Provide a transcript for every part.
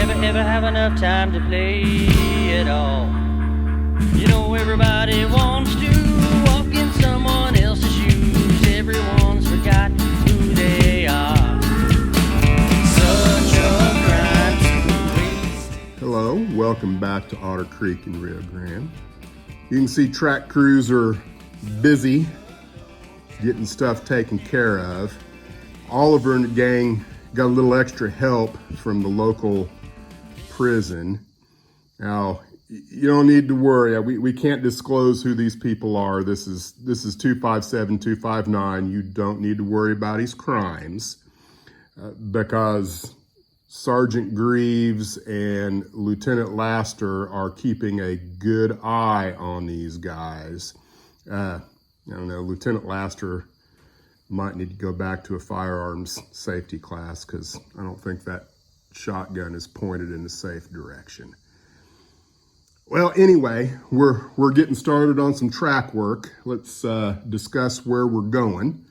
Never have enough time to play it all. You know everybody wants to walk in someone else's shoes. Everyone's forgotten who they are. Such a grind to waste. Hello, welcome back to Otter Creek in Rio Grande. You can see track crews are busy getting stuff taken care of. Oliver and the gang got a little extra help from the local prison. Now, you don't need to worry. We can't disclose who these people are. This is 257, 259. You don't need to worry about his crimes because Sergeant Greaves and Lieutenant Laster are keeping a good eye on these guys. I don't know, Lieutenant Laster might need to go back to a firearms safety class because I don't think that shotgun is pointed in the safe direction. Well, anyway, we're getting started on some track work. Let's discuss where we're going.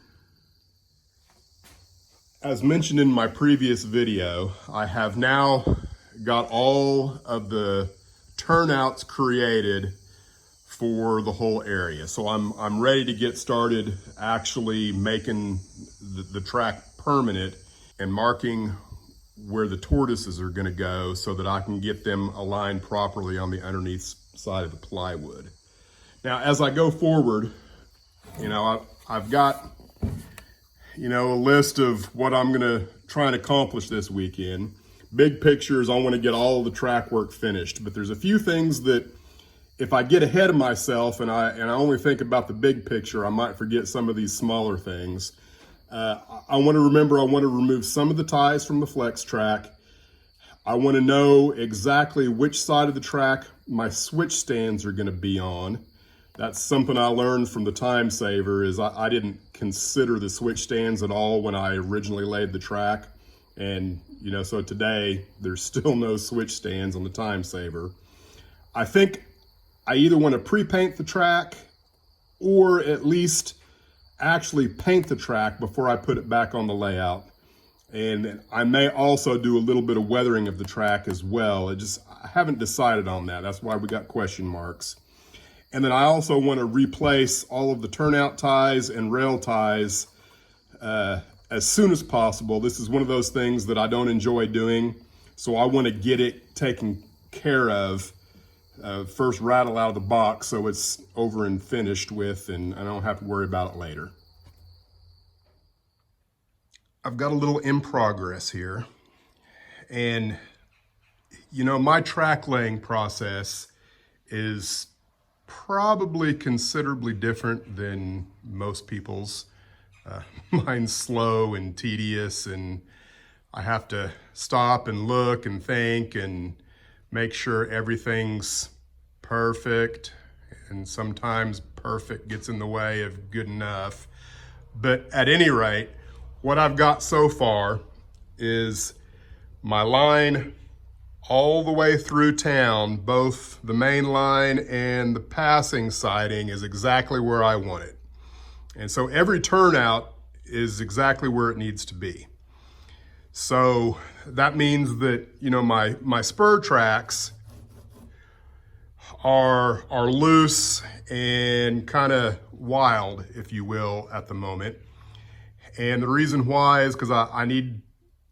As mentioned in my previous video, I have now got all of the turnouts created for the whole area. So I'm ready to get started actually making the track permanent and marking where the tortoises are gonna go so that I can get them aligned properly on the underneath side of the plywood. Now, as I go forward, I've got, a list of what I'm gonna try and accomplish this weekend. Big pictures, I wanna get all of the track work finished, but there's a few things that if I get ahead of myself and I only think about the big picture, I might forget some of these smaller things. I want to remove some of the ties from the flex track. I want to know exactly which side of the track my switch stands are going to be on. That's something I learned from the time saver is I didn't consider the switch stands at all when I originally laid the track. And, so today there's still no switch stands on the time saver. I think I either want to pre-paint the track or at least actually paint the track before I put it back on the layout. And I may also do a little bit of weathering of the track as well. I haven't decided on that. That's why we got question marks. And then I also want to replace all of the turnout ties and rail ties as soon as possible. This is one of those things that I don't enjoy doing. So I want to get it taken care of first rattle out of the box so it's over and finished with and I don't have to worry about it later. I've got a little in progress here and my track laying process is probably considerably different than most people's. Mine's slow and tedious and I have to stop and look and think and make sure everything's perfect, and sometimes perfect gets in the way of good enough. But at any rate, what I've got so far is my line all the way through town, both the main line and the passing siding is exactly where I want it. And so every turnout is exactly where it needs to be. So that means that, my spur tracks are loose and kind of wild, if you will, at the moment. And the reason why is because I need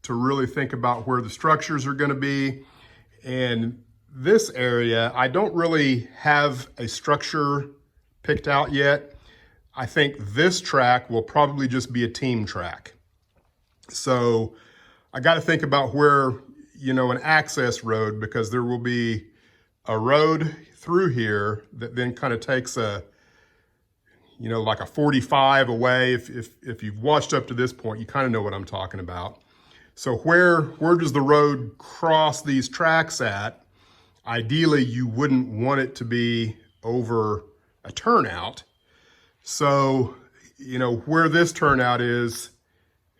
to really think about where the structures are going to be. And this area, I don't really have a structure picked out yet. I think this track will probably just be a team track. So I got to think about where, an access road, because there will be a road through here that then kind of takes a, like a 45 away. If you've watched up to this point, you kind of know what I'm talking about. So where does the road cross these tracks at? Ideally, you wouldn't want it to be over a turnout. So, where this turnout is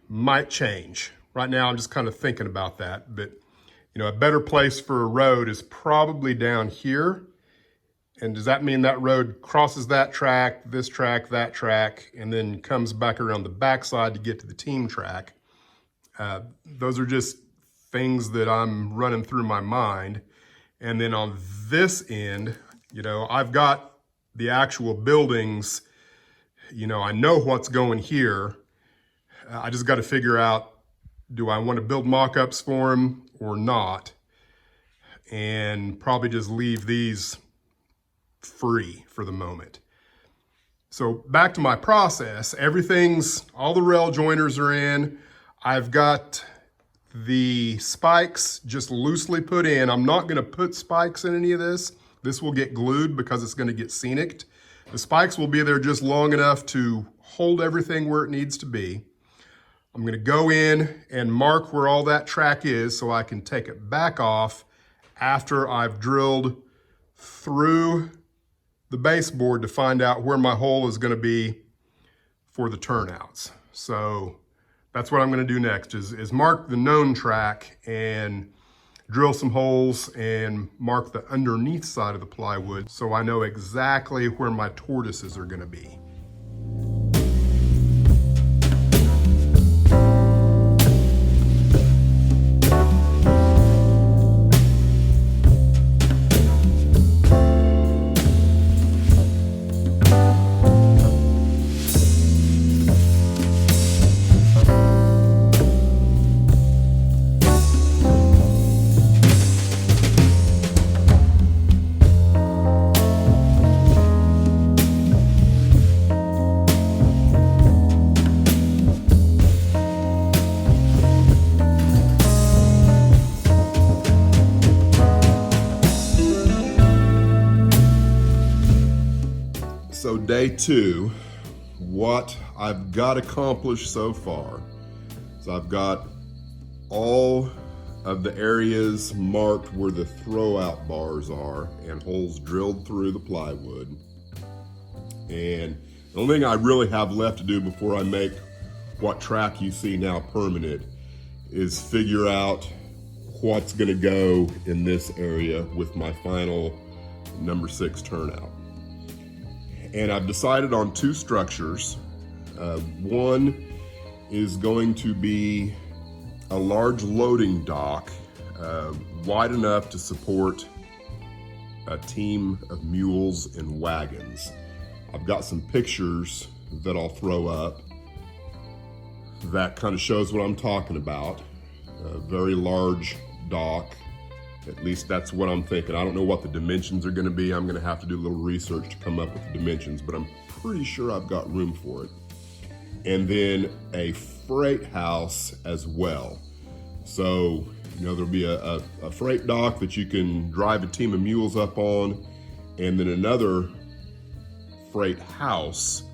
might change. Right now, I'm just kind of thinking about that, but a better place for a road is probably down here. And does that mean that road crosses that track, that track, and then comes back around the backside to get to the team track? Those are just things that I'm running through my mind. And then on this end, I've got the actual buildings, I know what's going here. I just got to figure out, do I want to build mock-ups for them or not? And probably just leave these free for the moment. So back to my process, all the rail joiners are in. I've got the spikes just loosely put in. I'm not gonna put spikes in any of this. This will get glued because it's gonna get scenic. The spikes will be there just long enough to hold everything where it needs to be. I'm gonna go in and mark where all that track is so I can take it back off after I've drilled through the baseboard to find out where my hole is going to be for the turnouts. So that's what I'm going to do next is mark the known track and drill some holes and mark the underneath side of the plywood so I know exactly where my tortoises are going to be. So day 2, what I've got accomplished so far is I've got all of the areas marked where the throwout bars are and holes drilled through the plywood. And the only thing I really have left to do before I make what track you see now permanent is figure out what's gonna go in this area with my final number 6 turnout. And I've decided on 2 structures. One is going to be a large loading dock, wide enough to support a team of mules and wagons. I've got some pictures that I'll throw up that kind of shows what I'm talking about. A very large dock. At least that's what I'm thinking. I don't know what the dimensions are going to be. I'm going to have to do a little research to come up with the dimensions, but I'm pretty sure I've got room for it. And then a freight house as well. So, there'll be a freight dock that you can drive a team of mules up on, and then another freight house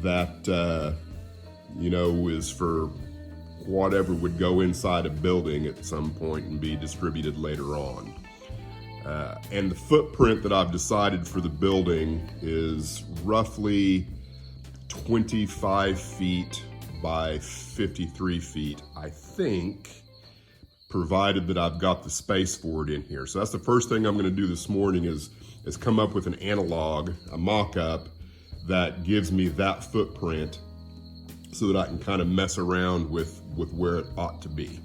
that, is for whatever would go inside a building at some point and be distributed later on. And the footprint that I've decided for the building is roughly 25 feet by 53 feet, I think, provided that I've got the space for it in here. So that's the first thing I'm going to do this morning is come up with an analog, a mock-up that gives me that footprint so that I can kind of mess around with where it ought to be.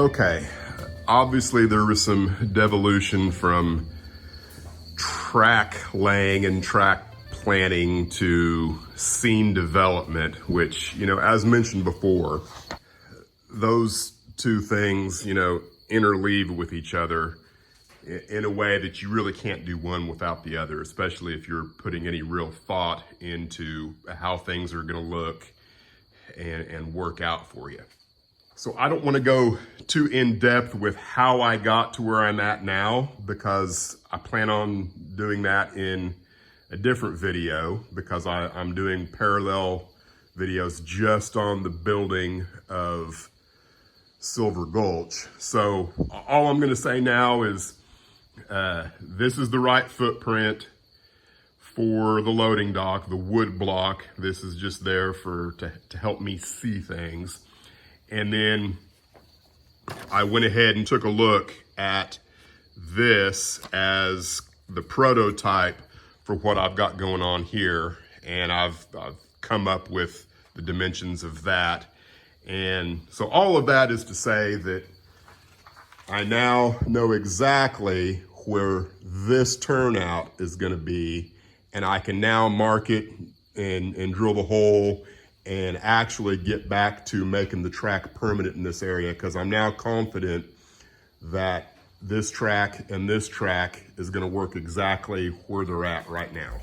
Okay, obviously there was some devolution from track laying and track planning to scene development, which, as mentioned before, those two things, interleave with each other in a way that you really can't do one without the other, especially if you're putting any real thought into how things are going to look and work out for you. So I don't want to go too in depth with how I got to where I'm at now, because I plan on doing that in a different video, because I'm doing parallel videos just on the building of Silver Gulch. So all I'm going to say now is this is the right footprint for the loading dock, the wood block. This is just there to help me see things. And then I went ahead and took a look at this as the prototype for what I've got going on here. And I've come up with the dimensions of that. And so all of that is to say that I now know exactly where this turnout is going to be, and I can now mark it and drill the hole and actually get back to making the track permanent in this area, because I'm now confident that this track and this track is going to work exactly where they're at right now.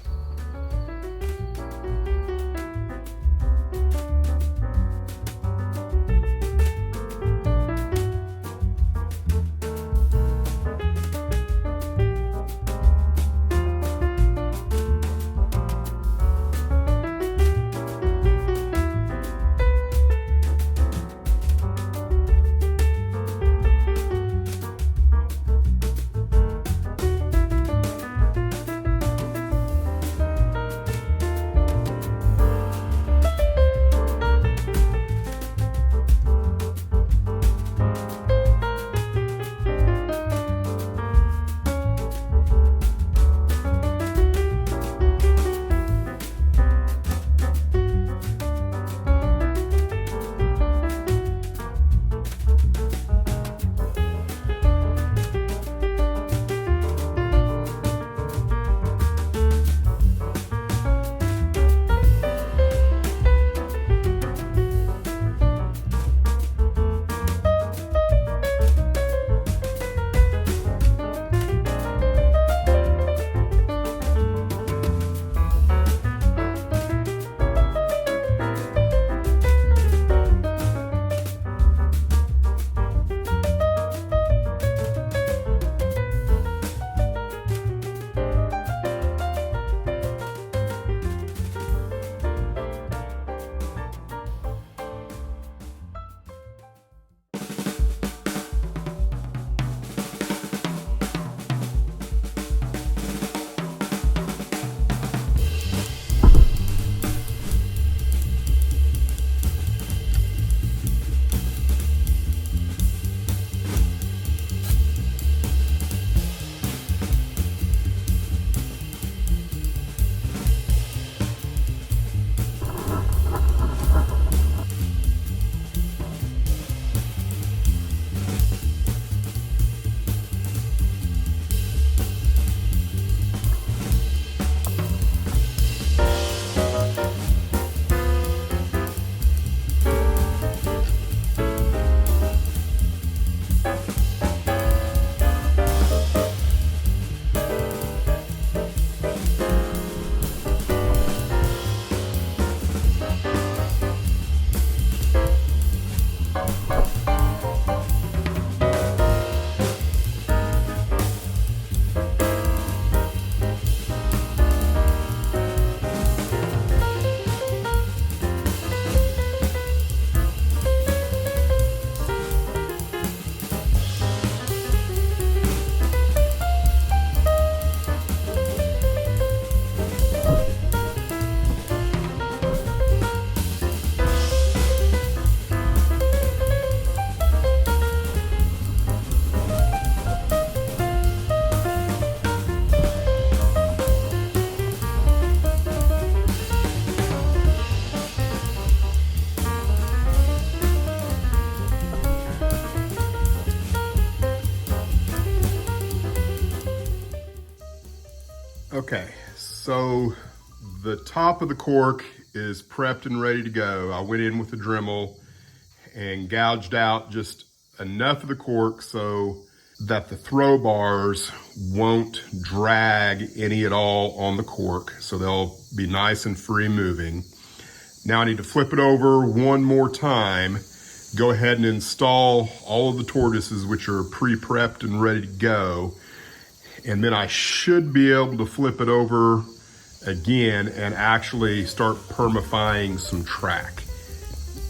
Okay, so the top of the cork is prepped and ready to go. I went in with the Dremel and gouged out just enough of the cork so that the throw bars won't drag any at all on the cork, so they'll be nice and free moving. Now I need to flip it over one more time, go ahead and install all of the tortoises, which are pre-prepped and ready to go. And then I should be able to flip it over again and actually start permifying some track.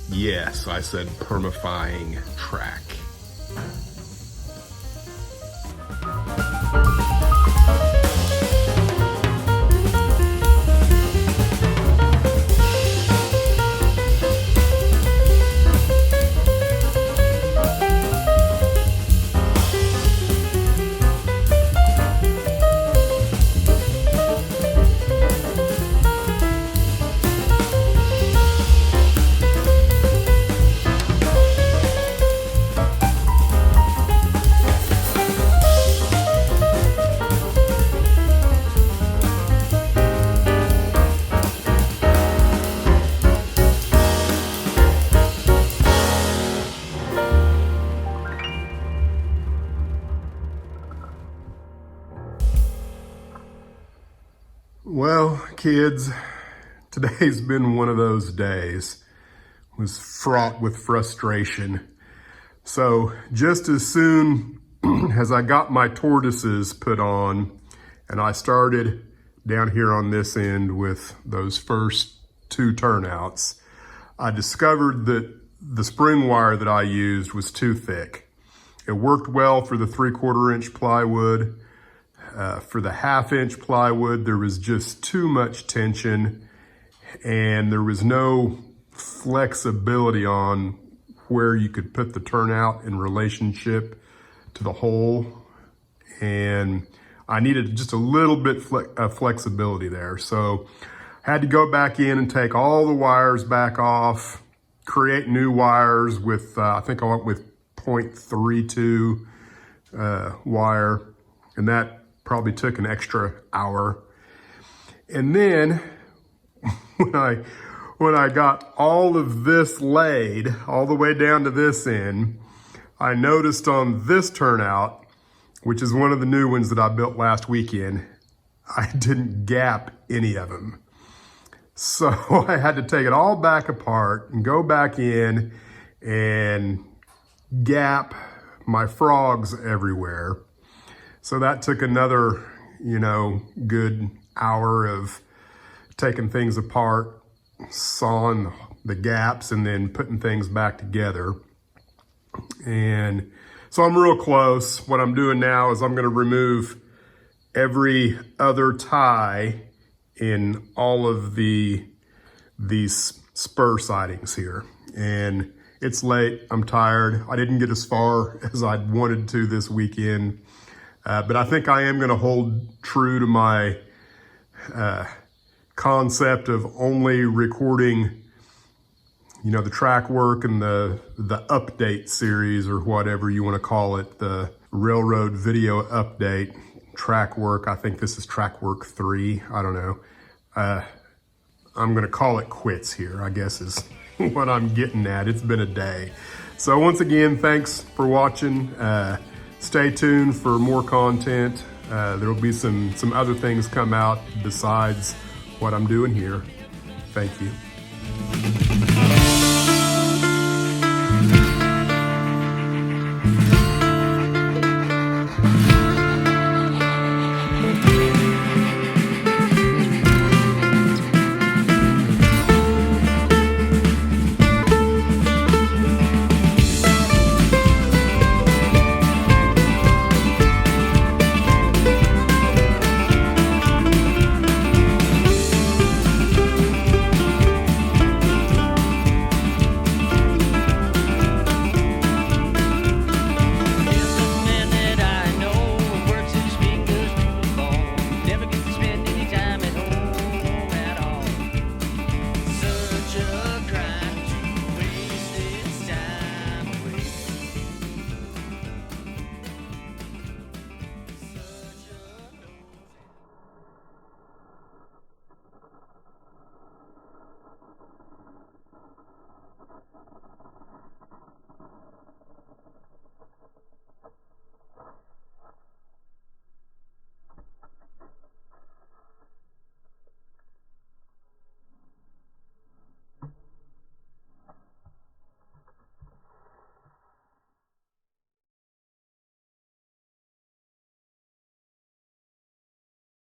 Yes, I said permifying track. Well, kids, today's been one of those days. It was fraught with frustration. So just as soon as I got my tortoises put on and I started down here on this end with those first two turnouts, I discovered that the spring wire that I used was too thick. It worked well for the 3/4 inch plywood. For the 1/2 inch plywood, there was just too much tension and there was no flexibility on where you could put the turnout in relationship to the hole. And I needed just a little bit of flexibility there. So I had to go back in and take all the wires back off, create new wires with, I think I went with 0.32 wire, and that probably took an extra hour. And then when I got all of this laid all the way down to this end, I noticed on this turnout, which is one of the new ones that I built last weekend, I didn't gap any of them. So I had to take it all back apart and go back in and gap my frogs everywhere. So that took another, good hour of taking things apart, sawing the gaps, and then putting things back together. And so I'm real close. What I'm doing now is I'm going to remove every other tie in all of these spur sidings here. And it's late, I'm tired. I didn't get as far as I'd wanted to this weekend. But I think I am going to hold true to my concept of only recording, the track work and the update series, or whatever you want to call it, the railroad video update track work. I think this is track work 3. I don't know. I'm going to call it quits here, I guess is what I'm getting at. It's been a day. So once again, thanks for watching. Stay tuned for more content. There will be some other things come out besides what I'm doing here. Thank you.